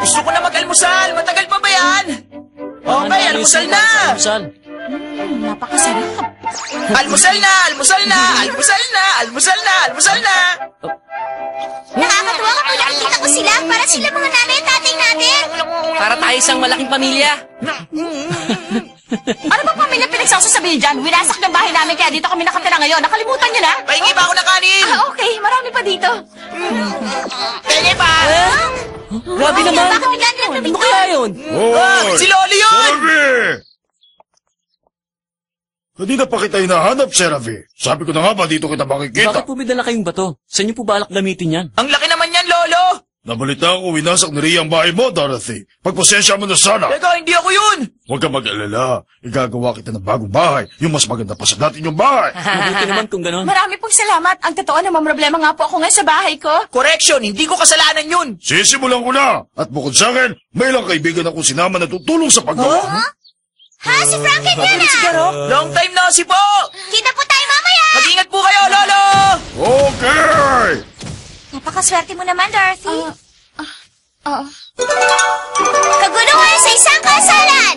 Gusto ko na mag-almusal. Matagal pa ba yan? Okay, almusal na. Almusal. Napakasarap. Almusal na, almusal na, almusal na, almusal na, almusal na. Nakakatuwa kapag nakikita ko sila. Para sila mga nanay at tatay natin. Para tayo isang malaking pamilya. Ano ba pamilya pinagsasasabihin dyan? Winasak ng bahay namin kaya dito kami nakatira ngayon. Nakalimutan niyo na? Pahingi ba ako ng kanin? Okay. Marami pa dito. Pahingi pa. Grabe naman. Bakit bigla nilang Ano naminto? kaya yun? Si Loli yun! Seravi! Kanina pa kita hinahanap, Seravi. Sabi ko na nga ba dito kita makikita? Bakit po may dala kayong bato? Saan niyo po balak gamitin yan? Ang laki naman yan, Lolo! Nabalitaan ko winasak ni Ria ang bahay mo, Dorothy. Pagpasensya mo na sana. Teka, hindi ako yun! Huwag ka mag-alala. Igagawa kita ng bagong bahay. Yung mas maganda pa sa dati yung bahay. Mabuti naman kung gano'n. Marami pong salamat. Ang totoo naman problema nga po ako ngayon sa bahay ko. Correction, hindi ko kasalanan yun! Sisimulan ko na. At bukod sa akin, may ilang kaibigan akong sinama na tutulong sa paggawa. Ha? Si Frankie din na! Long time no see po! Kita po tayo mamaya! Mag-ingat po kayo, Lolo! Okay! Napakaswerte mo naman, Dorothy. Oo. Kaguluhan sa isang kasalan!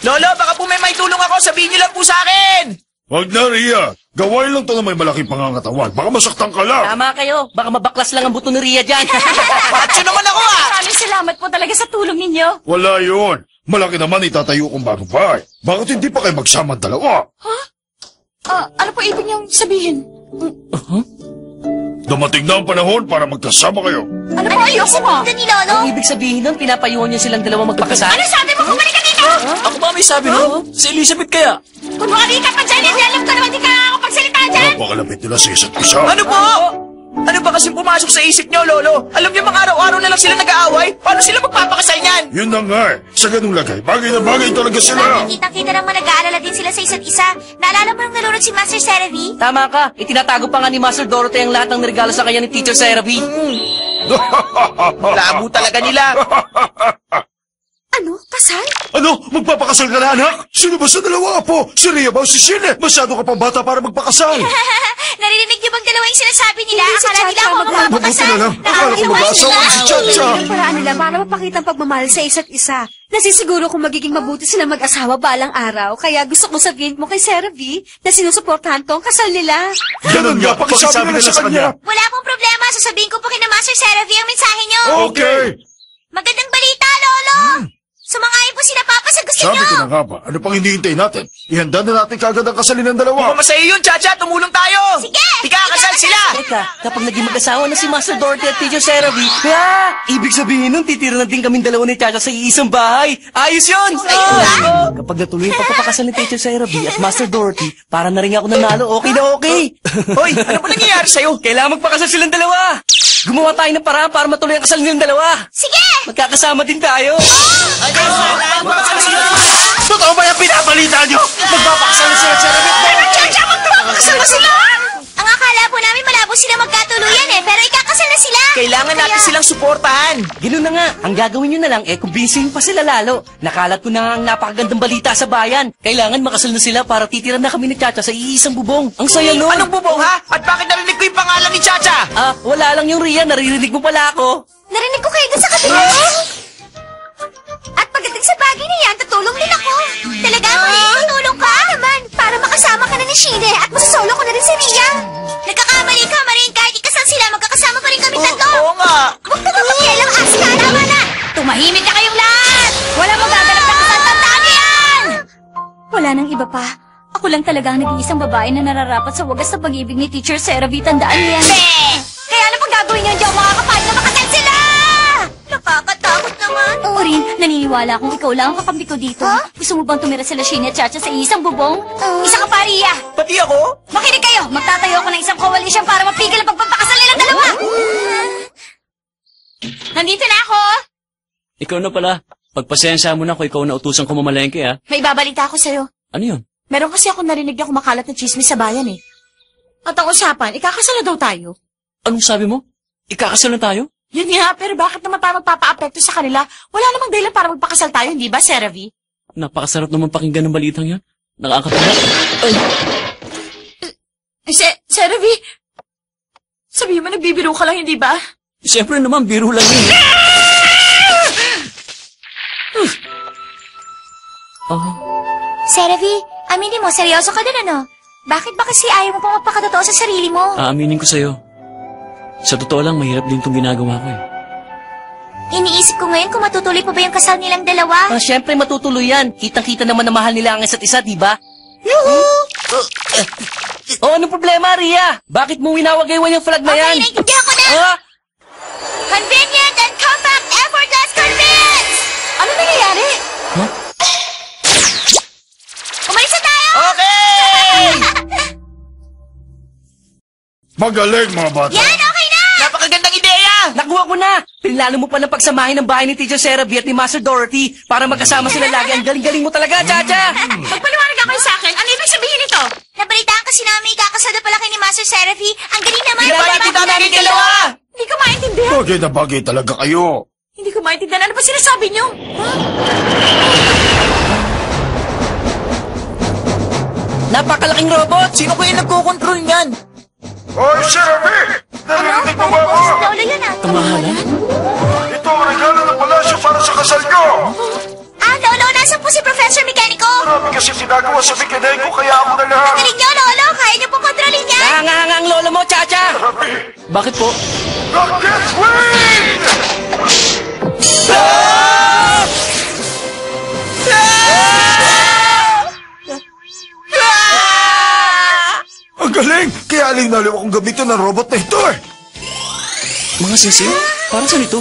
Lolo, baka po may tulong ako. Sabihin niyo lang po sa akin! Wag na, Ria. Gawain lang to na may malaking pangangatawan. Baka masaktan ka lang. Tama kayo. Baka mabaklas lang ang buto ni Ria dyan. Pacho naman ako ah! Maraming salamat po talaga sa tulong ninyo. Wala yun. Malaki naman itatayo kong bagong bahay. Bakit hindi pa kayo magsama ang dalawa? Ano po ibig niyong sabihin? Dumating na ang panahon para magkasama kayo. Ano po ayoko mo? Ito ni Lolo? Ang ibig sabihin nun, pinapayuhan niya silang dalawa magpakasal? Ano sabi mo? Kumalik ka dito! Ako ba may sabi nun? Si Elizabeth kaya? Kunwari ka pa dyan, hindi alam ko naman di ka nakakapagsalita dyan! Napakalapit nila sa isa't isa. Ano po? Ano ba kasing pumasok sa isip niyo, Lolo? Alam niyo mga araw-araw na lang sila nag-aaway? Paano sila magpapakasal niyan? Yun na nga eh. Sa ganung lagay, bagay na bagay talaga sila. Kitang-kita naman nag-aalala din sila sa isa't isa. Naalala mo nang nalunod si Master Seravi? Tama ka. Itinatago pa nga ni Master Dorothy ang lahat ng regalo sa kanya ni Teacher Seravi. Labo talaga nila. Ano? Kasal? Ano? Magpapakasal ka na, anak? Sino ba sa dalawa, apo? Si Ria ba o si Shine? Masyado ka pang bata para magpakasal. Narinig niyo bang dalawa yung sinasabi nila? Akala nila ako Mabuti magpapakasal. na lang. Akala ko mag-aasawa na si Chacha. Ang paraan nila para mapakita ang pagmamahal sa isa't isa. Nasisiguro kung magiging mabuti sila mag-asawa balang araw. Kaya gusto ko sabihin mo kay Sarah V na sinusuportahan ko ang kasal nila. Ganun nga, pakisabi nila sa kanya. Wala pong problema. Sasabihin ko po kay na Master Seravi ang mensahe niyo. Okay. Magandang balita, Lolo! Sumangayon po sila Papa sa gusto Sabi niyo. ko na nga ba, ano pang hinihintay natin? Ihanda na natin kagad ang kasalin ng dalawa. Masaya yun, Chacha. Tumulong tayo. Sige! Ikakasal sila. Teka, kapag naging mag-asawa na si Master Dorothy at Teacher Seravi, ibig sabihin nun, titira na din kaming dalawa ni Chacha sa iisang bahay. Ayos yun! Kapag natuloy yung pagpapakasal ni Teacher Seravi at Master Dorothy, para na rin ako nanalo, okay na okay. Hoy, ano ba nangyayari sa'yo? Kailangan magpakasal silang dalawa. Gumawa tayo ng paraan para matuloy ang kasal nilang dalawa. Sige! Magkakasama din tayo. Totoo ba yung pinabalita nyo? Magpapakasal na sila sa Ria. Chacha, magpapakasal na sila! Ang akala po namin malabo sila magkatuluyan pero ikakasal na sila! Kailangan natin silang suportahan. Ganun na nga, ang gagawin nyo na lang kumbinsihin pa sila lalo. Nakalat ko na nga ang napakagandang balita sa bayan. Kailangan makasal na sila para titira na kami ni Chacha sa iisang bubong. Ang saya nun. Anong bubong ha? At bakit narinig ko yung pangalan ni Chacha? Wala lang yung Ria, naririnig mo pala ako. Narinig ko kayo dun sa kabila. At pagdating sa bagay na yan, tutulong din ako. Talaga, tutulong ka? Naman, para makasama ka na ni Shine at masasolo ko na rin si Ria. Nagkakamali ka, Marin. Kahit ikasal sila, magkakasama pa rin kami tatlo. Oo nga. Huwag ka magpakialam, Aska. Tama na. Tumahimik na kayong lahat. Wala magaganap na kasal. Tandaan niyo yan. Wala nang iba pa. Ako lang talaga ang nag-iisang babae na nararapat sa wagas na pag-ibig ni Teacher Seravi. Tandaan niyo yan. Kaya ano pang gagawin niyo diyan, mga kapal na makasal sila? Nakakatakot naman. Oo rin, naniniwala akong ikaw lang ang kakampi ko dito. Gusto mo bang tumira sila Shine at Chacha sa isang bubong? Isa ka pa, Ria. Pati ako? Makinig kayo! Magtatayo ako ng isang coalition para mapigil ang pagpapakasal nilang dalawa! Nandito na ako! Ikaw na pala. Pagpasensya mo na kung ikaw na utusan ko mamalengke, ha? May babalita ako sa'yo. Ano yun? Meron kasi ako narinig na kumakalat na chismis sa bayan eh. At ang usapan, ikakasal na daw tayo. Anong sabi mo? Ikakasal na tayo? Yun nga, pero bakit naman tayo magpapa-apekto sa kanila? Wala namang dahilan para magpakasal tayo, hindi ba, Seravi? Napakasarap naman pakinggan ng balitang yan. Nakakatawa. Ay, Sir V, sabihin mo nagbibiro ka lang, hindi ba? siyempre naman, biro lang yun. Oh, Sir V, aminin mo, seryoso ka din ano? Bakit ba kasi ayaw mo pa magpakatotoo sa sarili mo? aaminin ko sa'yo. Sa totoo lang, mahirap din itong ginagawa ko eh. Iniisip ko ngayon kung matutuloy pa ba yung kasal nilang dalawa. Siyempre matutuloy yan. Kitang-kita naman na mahal nila ang isa't isa, di ba? Oh, anong problema, Ria? Bakit mo winawagaywan yung flag na yan? Okay, naintindihan ko na! Ah! Convenient and compact, effortless convince! Ano nangyayari? Huh? Umalis na tayo! Okay! Magaling, mga bata. Yan, okay na! Napakagandang ideya! Nakuha ko na! Pinlano mo pa ng pagsamahin ng bahay ni Teacher Serabi at ni Master Dorothy para magkasama sila lagi. Ang galing-galing mo talaga, Chacha! Magpaliwanag ka kayo sa akin. Ano ibig sabihin nito? Nabalitaan kasi namin ikakasal na pala kay ni Master Seraphie. Ang galing naman. Pinabalik kita namin dalawa! Hindi ko maintindihan. Bagay na bagay talaga kayo. Hindi ko maintindihan. Ano ba sinasabi niyo? Napakalaking robot! Sino ko yung nagkocontrol niyan? Oy, Serabi! Narinig mo ba ako? Lolo yun ah. Kamahalan? Ito ang regalo ng palasyo para sa kasal nyo. Lolo, nasan po si Professor Mecanico? Marami kasi ginagawa sa mekaniko kaya ako na lang. Galing niyo, Lolo. Kaya niyo po kontrolin niya. Nanganganga ang lolo mo, Chacha! Serabi, Bakit po? Rocket Wing! Ang galing! Kaya aling naliw akong gamitin ng robot na ito eh. Mga sisiw? Para saan ito?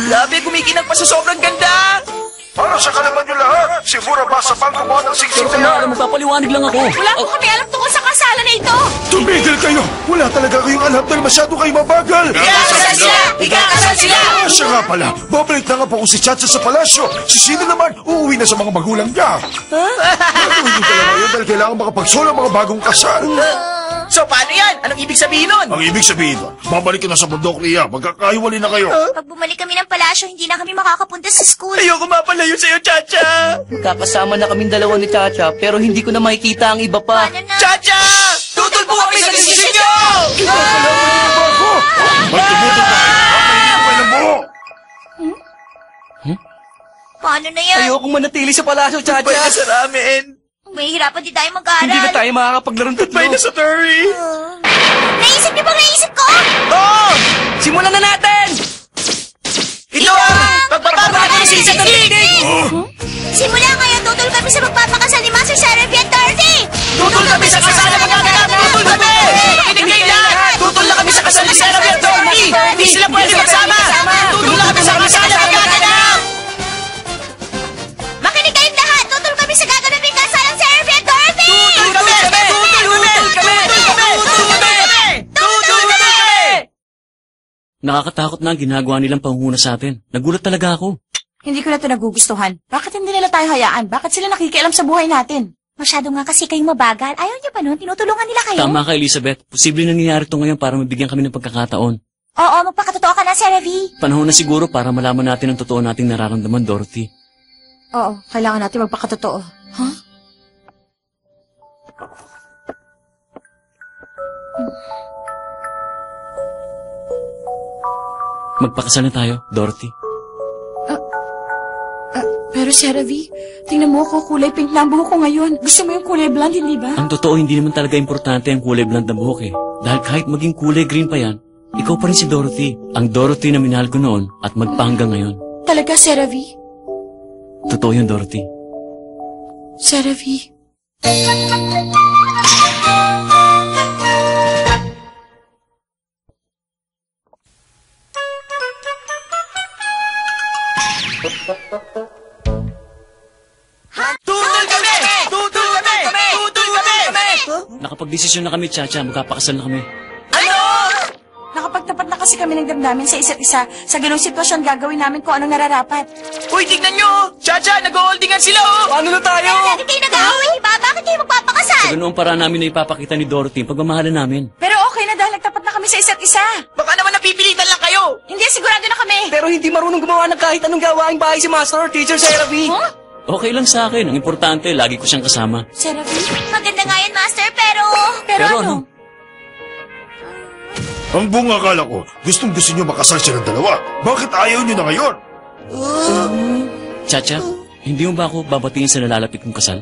Grabe, kumikinang pa sa sobrang ganda! Para sa kalaman nyo lahat, si Murabasa pang gumawa ng singsing Pero na yan. alam mo, papaliwanag lang ako. Wala po kami alam tungkol sa kasalan na ito. Tumigil kayo! Wala talaga kayong alam dahil masyado kayo mabagal! Ikakasal sila! Ikakasal sila! Siya nga pala, babalik na nga po si Chacha sa palasyo. Si Sino naman, uuwi na sa mga magulang niya. Gagawin niyo talaga yun dahil kailangan makapagsolo ang mga bagong kasal. So, paano yan? Anong ibig sabihin nun? Ang ibig sabihin, babalik ka na sa bundok niya. Magkakahiwalay na kayo. Pag bumalik kami ng palasyo, hindi na kami makakapunta sa school. Ayoko mapalayo sa'yo, Chacha! Kakasama na kaming dalawa ni Chacha, pero hindi ko na makikita ang iba pa. Paano na? Chacha! Tutol po kami sa desisyon nyo! May tumutol na kayo. Papahingi ko kayo ng buho. Paano na yan? Ayokong manatili sa palasyo, Goodbye na Chacha. sa ramen! Mahihirapan din tayo Hindi mag-aaral. na tayo makakapaglarong Goodbye tatlo. na sa Terry! Naisip niyo ba naisip ko? Oh! Simulan na natin! Ito ang pagpapabago ng sisa ng daigdig! Simula ngayon, tutol kami sa magpapakasal ni Master Seraphie at Dorothy! Tutol kami sa kasal na magaganap! Tutol kami! Makinig kayo lahat! Tutol na kami sa kasal ni Sarah at Dorothy! Hindi sila pwede magsama! Tutol na kami sa kasal na magaganap! Makinig kayong lahat! Tutol kami sa gaganaping kasal ng Seraphie at Dorothy! Tutol kami! Tutol kami! Tutol kami! Tutol kami! Nakakatakot na ang ginagawa nilang panghuna sa atin. Nagulat talaga ako. Hindi ko na ito nagugustuhan. Bakit hindi nila tayo hayaan? Bakit sila nakikialam sa buhay natin? Masyado nga kasi kayong mabagal. Ayaw niyo pa nun? Tinutulungan nila kayo? Tama ka, Elizabeth. Posible nangyayari ito ngayon para mabigyan kami ng pagkakataon. Oo, magpakatotoo ka na, Seraphie. Panahon na siguro para malaman natin ang totoo nating nararamdaman, Dorothy. Oo, kailangan natin magpakatotoo. Huh? Magpakasal na tayo, Dorothy. Pero Seravi, tingnan mo ako, kulay pink na ang buhok ko ngayon. Gusto mo yung kulay blonde, hindi ba? Ang totoo, hindi naman talaga importante ang kulay blonde ng buhok eh. Dahil kahit maging kulay green pa yan, ikaw pa rin si Dorothy. Ang Dorothy na minahal ko noon at magpahanggang ngayon. Talaga, Seravi? Totoo yun, Dorothy. Seravi. Tutol kami! Tutol kami! Tutol kami! Nakapag-desisyon na kami, Chacha. Magkapakasal na kami. Ano? Nakapagtapat na kasi kami ng damdamin sa isa't isa. Sa ganung sitwasyon, gagawin namin kung anong nararapat. Uy, tignan nyo! Chacha, nag-holdingan sila oh! Paano na tayo? Lagi kayo nag-aaway, diba? Bakit kayo magpapakasal? Sa ganoong paraan namin na ipapakita ni Dorothy ang pagmamahalan namin. Pero okay na dahil nagtapat na kami kami sa isa't isa. Baka naman napipilitan lang kayo. Hindi, sigurado na kami. Pero hindi marunong gumawa ng kahit anong gawaing bahay si Master Teacher Serabi. Huh? Okay lang sa akin. Ang importante, lagi ko siyang kasama. Serabi? Maganda nga yan, Master, pero... Pero Pero ano? Ang buong akala ko, gusto nyo makasal silang dalawa. Bakit ayaw nyo na ngayon? Chacha, hindi mo ba ako babatingin sa nalalapit kong kasal?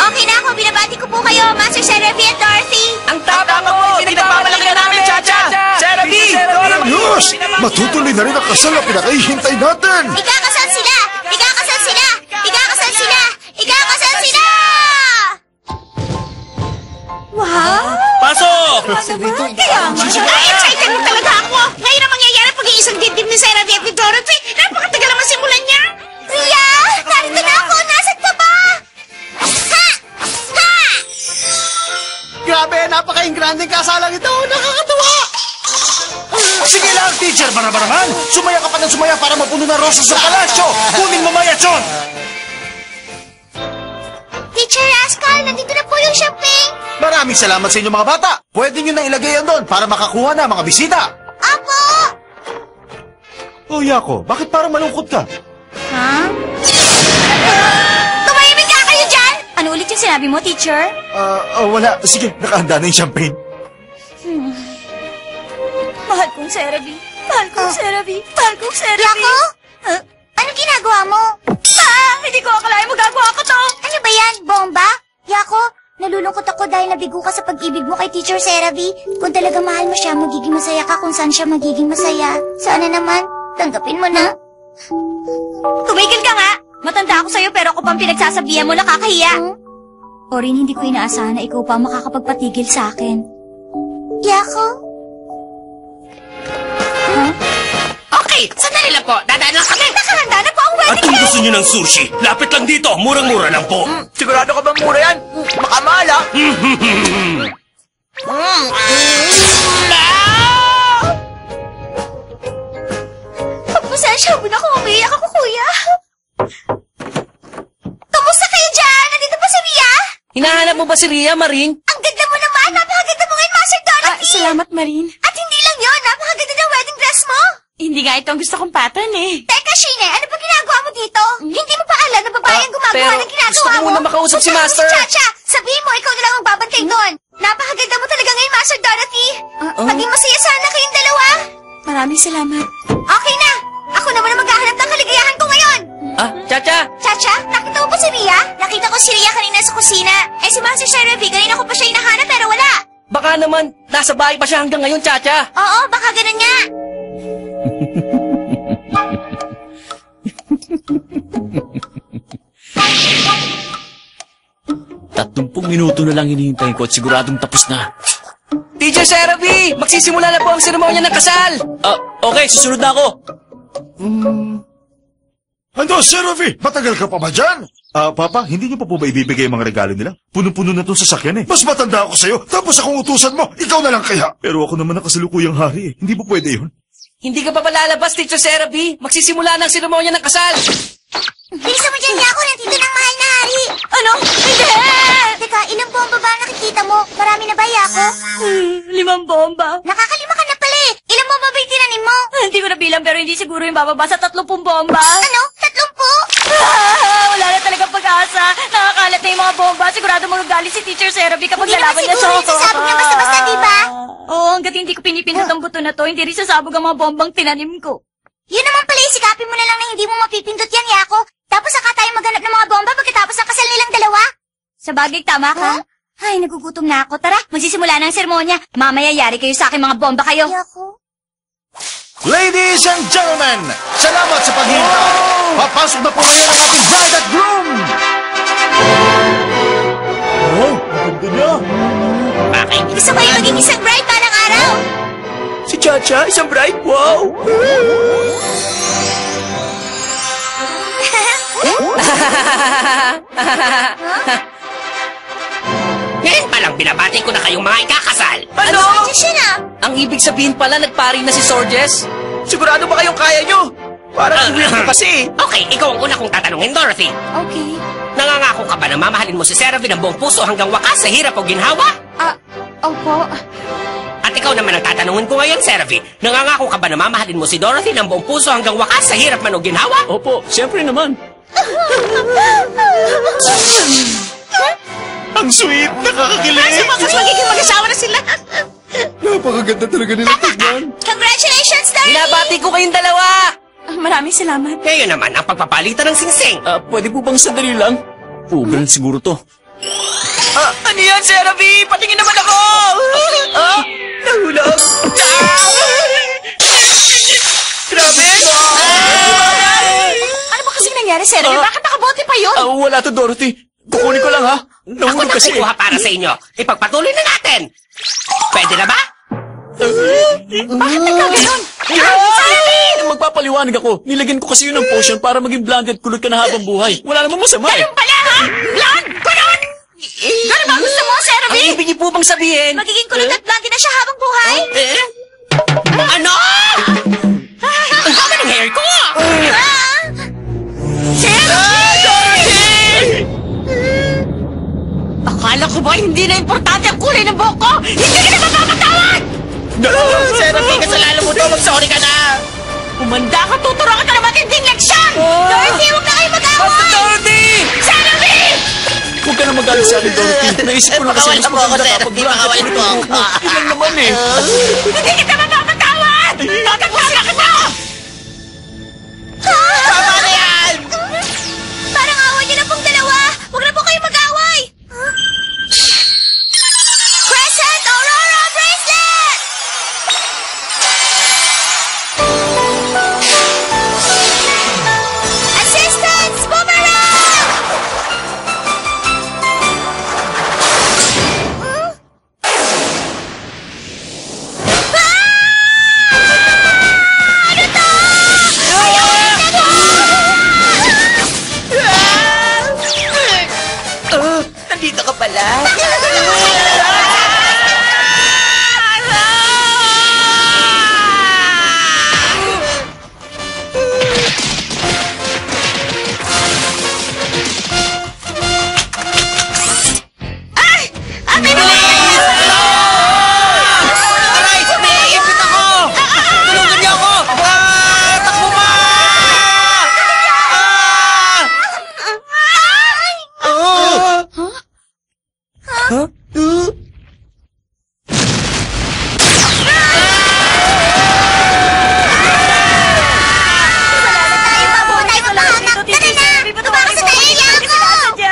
Okay na ako, binabati ko po kayo, Master Serabi at Dorothy. Ang tama mo! Pinagpamalaki na namin, Chacha! Serabi! Diyos! Matutuloy na rin ang kasal na pinakahihintay natin! Ikakasal sila! Ikakasal sila! Ikakasal sila! Ikakasal sila! Wow! Pasok! Kaya nga. Ay, excited na talaga ako. Ngayon ang mangyayari pag-iisang dibdib ni Serabi at ni Dorothy. Napakatagal naman simulan niya. Ria! Narito na ako! Nasaan ka ba? Ha! Ha! Grabe, napaka-ingranding kasalang ito. Nakakatuwa. Sige lang, teacher, naman! Sumaya ka pa ng sumaya para mapuno ng rosas sa palasyo! Kunin mo maya, John! Teacher Rascal, nandito na po yung champagne. Maraming salamat sa inyo mga bata! Pwede nyo na ilagay yan doon para makakuha na mga bisita! Apo! Oh, Yako, bakit parang malungkot ka? Ha? Tumahimik ka kayo dyan! Ano ulit yung sinabi mo, teacher? Wala. Sige, nakahanda na yung champagne. Mahal kong Serabi. Mahal kong Serabi. Mahal kong Serabi. Yako? Anong ginagawa mo? Hindi ko akalain magagawa ko to. Ano ba yan? Bomba? Yako, nalulungkot ako dahil nabigo ka sa pag-ibig mo kay Teacher Serabi. Kung talaga mahal mo siya, magiging masaya ka kung saan siya magiging masaya. Sana naman, tanggapin mo na. Tumigil ka nga! Matanda ako sa'yo pero ako pang pinagsasabihan mo, nakakahiya. Orin, hindi ko inaasahan na ikaw pa makakapagpatigil sa akin. Yako? Okay, sandali lang po. Dadaan lang kami. Nakahanda na po ang At wedding kung cake! gusto niyo ng sushi, lapit lang dito. Murang-mura lang po. Sigurado ka bang mura yan? Baka mahal, ha? Pasensya mo na kung umiiyak ako, kuya. Kamusta kayo dyan? Nandito ba si Ria? Hinahanap mo ba si Ria, Marin? Ang ganda mo naman! Napakaganda mo ngayon, Master Dorothy! Salamat, Marin. At hindi lang yon, napakaganda ng wedding dress mo! Hindi nga ito ang gusto kong pattern eh. Teka, Shine, ano ba ginagawa mo dito? Hindi mo pa alam na babae ang gumagawa pero ng ginagawa gusto ko mo? muna makausap si Punta mo Master. Si Chacha! Sabihin mo, ikaw na lang ang babantay doon. Napakaganda mo talaga ngayon, Master Dorothy. Maging masaya sana kayong dalawa. Maraming salamat. Okay na! Ako naman ang maghahanap ng kaligayahan ko ngayon! Chacha! Chacha, nakita mo ba si Ria? Nakita ko si Ria kanina sa kusina. Eh si Master Serabi, kanina ko pa siya hinahanap pero wala. Baka naman, nasa bahay pa siya hanggang ngayon, Chacha. Oo, baka ganun nga. 30 minuto na lang hinihintay ko at siguradong tapos na. Teacher Serabi! Magsisimula na po ang seremonya ng kasal! Okay, susunod na ako. Ano, Sir Rafi? Matagal ka pa ba dyan? Papa, hindi niyo pa po ba ibibigay ang mga regalo nila? Puno-puno na itong sasakyan eh. Mas matanda ako sa'yo, tapos akong utusan mo. Ikaw na lang kaya. Pero ako naman ang kasalukuyang hari eh. Hindi po pwede yun. Hindi ka pa palalabas, Teacher Serabi. Magsisimula na ang seremonya ng kasal. Bilisan mo dyan, Yako. Nandito ng mahal na hari. Ano? Hindi! Teka, ilang bomba ba ang nakikita mo? Marami na ba, Yako? 5 bomba. Nakakalima ka na pala eh. Ilang bomba ba yung tinanim mo? Hindi ko nabilang pero hindi siguro yung bababa sa 30 bomba. Ano? 30? Wala na talagang pag-asa. Nakakalat na yung mga bomba. Sigurado magagalit si Teacher Serabi kapag Hindi lalaban naman niya siguro yung sasabog niya basta-basta, di ba? Oo, hanggat hindi ko pinipindot ang buto na to, hindi rin sasabog ang mga bombang tinanim ko. Yun naman pala isikapin mo na lang na hindi mo mapipindot yan, Yako. Tapos saka tayo maghanap ng mga bomba pagkatapos ng kasal nilang dalawa. Sa bagay, tama ka. Ay, nagugutom na ako. Tara, magsisimula na ang seremonya. Mamaya yari kayo sa akin mga bomba kayo. Yako. Ladies and gentlemen, salamat sa paghihintay. Papasok na po ngayon ang ating bride at groom. Oh, ganda niya. Bakit? Gusto kayo maging isang bride parang araw? Si Chacha, isang bride? Wow! Ngayon pa lang binabati ko na kayong mga ikakasal. Ano? Siya na. Ang ibig sabihin pala, nagpari na si Sorges? Sigurado ba kayong kaya nyo? Parang weird ko kasi. Okay, ikaw ang una kong tatanungin, Dorothy. Okay. Nangangako ka ba na mamahalin mo si Seravi ng buong puso hanggang wakas sa hirap o ginhawa? Opo. At ikaw naman ang tatanungin ko ngayon, Seravi. Nangangako ka ba na mamahalin mo si Dorothy ng buong puso hanggang wakas sa hirap man o ginhawa? Opo, siyempre naman. Ang sweet, nakakakilig. Mas magiging mag-asawa na sila. Napakaganda talaga nila tignan. Congratulations, Darling! Binabati ko kayong dalawa! Maraming salamat. Ngayon naman ang pagpapalitan ng singsing. Pwede po bang sandali lang? Ganun siguro to. Ano yan, Seravi? Patingin naman ako! Nahulog! Grabe! Ano ba kasing nangyari, Seravi? Bakit nakabote pa yun? Wala to, Dorothy. Kukunin ko lang, ha? Ako Nahulog na kasi. kukuha para sa inyo. Ipagpatuloy na natin. Pwede na ba? Bakit nagkaganon? Magpapaliwanag ako. Nilagyan ko kasi yun ng potion para maging blonde at kulot ka na habang buhay. Wala namang masama eh. Ganun pala, ha? Blonde! Ganon! Ganun ba gusto mo, Ang Seravi? ibig niyo po bang sabihin? Magiging kulot at blondie na siya habang buhay? Ano? Ang tama ng hair ko! Akala ko ba hindi na importante ang kulay ng buhok ko? Hindi ka na mapapatawad! Seravi, kasalanan mo to. Mag-sorry ka na. Umanda ka, tuturuan ka na matinding leksyon! Dorothy, huwag na kayo mag-away! Basta Dorothy! Seravi! Huwag ka na magalit sa akin, Dorothy. Naisip ko na kasi mas maganda kapag blonde at kulot ang buhok mo. Yun lang naman eh. Hindi kita mapapatawad! Tatagpuan na kita! Tama na yan! Parang away niyo na pong dalawa! Huwag na po kayo mag-away! Crescent Aurora Bracelet! Assistance! Boomerang! Ano to? Nandito ka pala. Aray! Naiipit ako! Tulungan niyo ako! Takbo pa! Mabuhay mo ba, anak? Tara na! Tumakas sa tayo ako!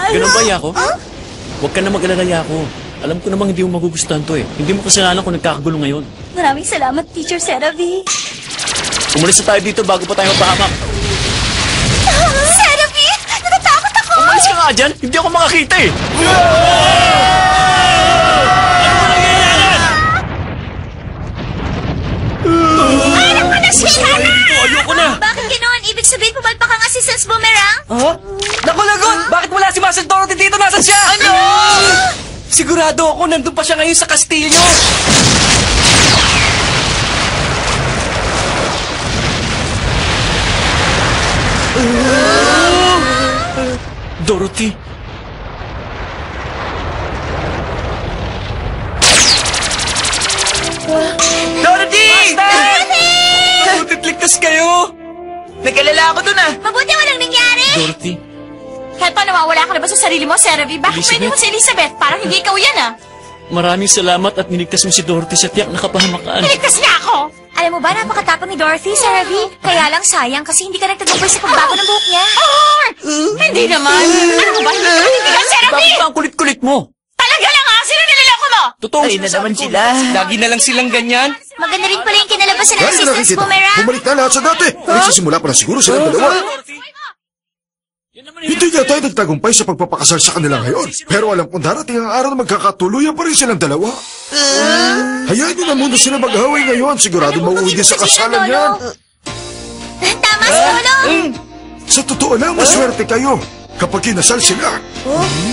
Ganun ba, Yako? Huwag ka na mag-alala, Yako. Alam ko namang hindi mo magugustuhan to eh. Hindi mo kasalanan kung nagkakagulo ngayon. Maraming salamat, Teacher Seravi. Umalis na tayo dito bago pa tayo mapahamak. Seravi! Natatakot ako! Umalis ka nga dyan! Hindi ako makakita eh! Ayoko na! Bakit ganoon? Ibig sabihin pumalpak ang assistance boomerang? Ha? Naku, lagot! Bakit wala si Master Dorothy dito? Nasaan siya? Ano? Sigurado ako nandun pa siya ngayon sa kastilyo. Dorothy! Dorothy! Butit ligtas kayo! Nag-alala ako dun ah. Mabuti walang nangyari! Dorothy! Kahit pa nawawala ka na ba sa sarili mo, Seravi? Bakit Elizabeth? pwede mo si Elizabeth? Parang hindi ikaw yan, ah. Maraming salamat at niligtas mo si Dorothy sa tiyak na kapahamakan. Niligtas niya ako! Alam mo ba, napakatapang ni Dorothy, Seravi? Kaya lang sayang kasi hindi ka nagtagumpay sa pagbago ng buhok niya. Hindi naman. Ano mo ba? Hindi ka natindigan, Seravi? Bakit ba ang kulit-kulit mo? Talaga lang, ah! Sino nililoko mo? Totoo Ay na naman sila. Lagi na lang silang ganyan. Maganda rin pala yung kinalabasan ng Gaya na assistance nakikita. boomerang. Bumalik na lahat sa dati. Nagsisimula pa na siguro silang dalawa. Hindi nga tayo nagtagumpay sa pagpapakasal sa kanila ngayon. Pero alam kong darating ang araw na magkakatuluyan pa rin silang dalawa. Hayaan nyo na muna sila mag-away ngayon. Sigurado mauwi din sa kasalan yan. Tama si Lolo! Sa totoo lang, maswerte kayo kapag kinasal sila.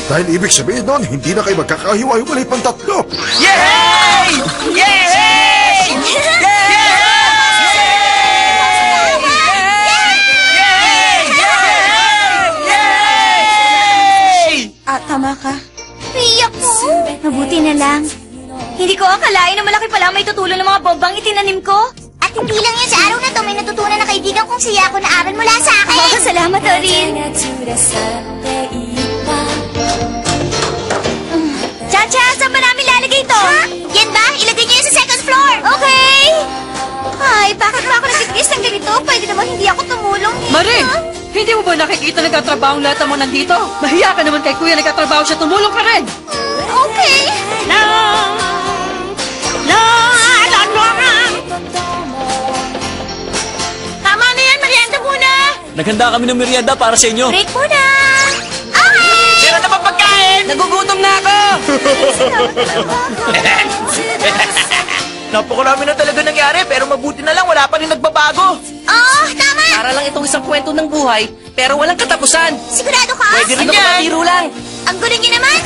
Dahil ibig sabihin nun, hindi na kayo magkakahiwa-hiwalay pang tatlo. Yay! Yay! na malaki pala may tutulong ng mga bombang itinanim ko. At hindi lang yan, sa araw na to may natutunan na kaibigan kong si Yako na aral mula sa akin. Oh, salamat, Orin. Chacha, saan ba namin lalagay ito? Ha? Yan ba? Ilagay niyo yan sa second floor. Okay. Ay, bakit ba ako nagtitiis ng ganito? Pwede naman hindi ako tumulong eh. Marie, hindi mo ba nakikita nagkatrabaho ang lahat mo nandito? Mahiya ka naman kay kuya nagkatrabaho siya, tumulong ka rin. Okay. Tama na yan, merienda muna. Naghanda kami ng merienda para sa inyo. Break muna. Okay. Sino na ba pagkain? Nagugutom na ako! Napakarami na talaga nangyari, pero mabuti na lang, wala pa rin nagbabago. Oh, tama. Para lang itong isang kwento ng buhay, pero walang katapusan. Sigurado ka? Pwede rin ako Ayan. matiro lang. Ang gulo niyo naman.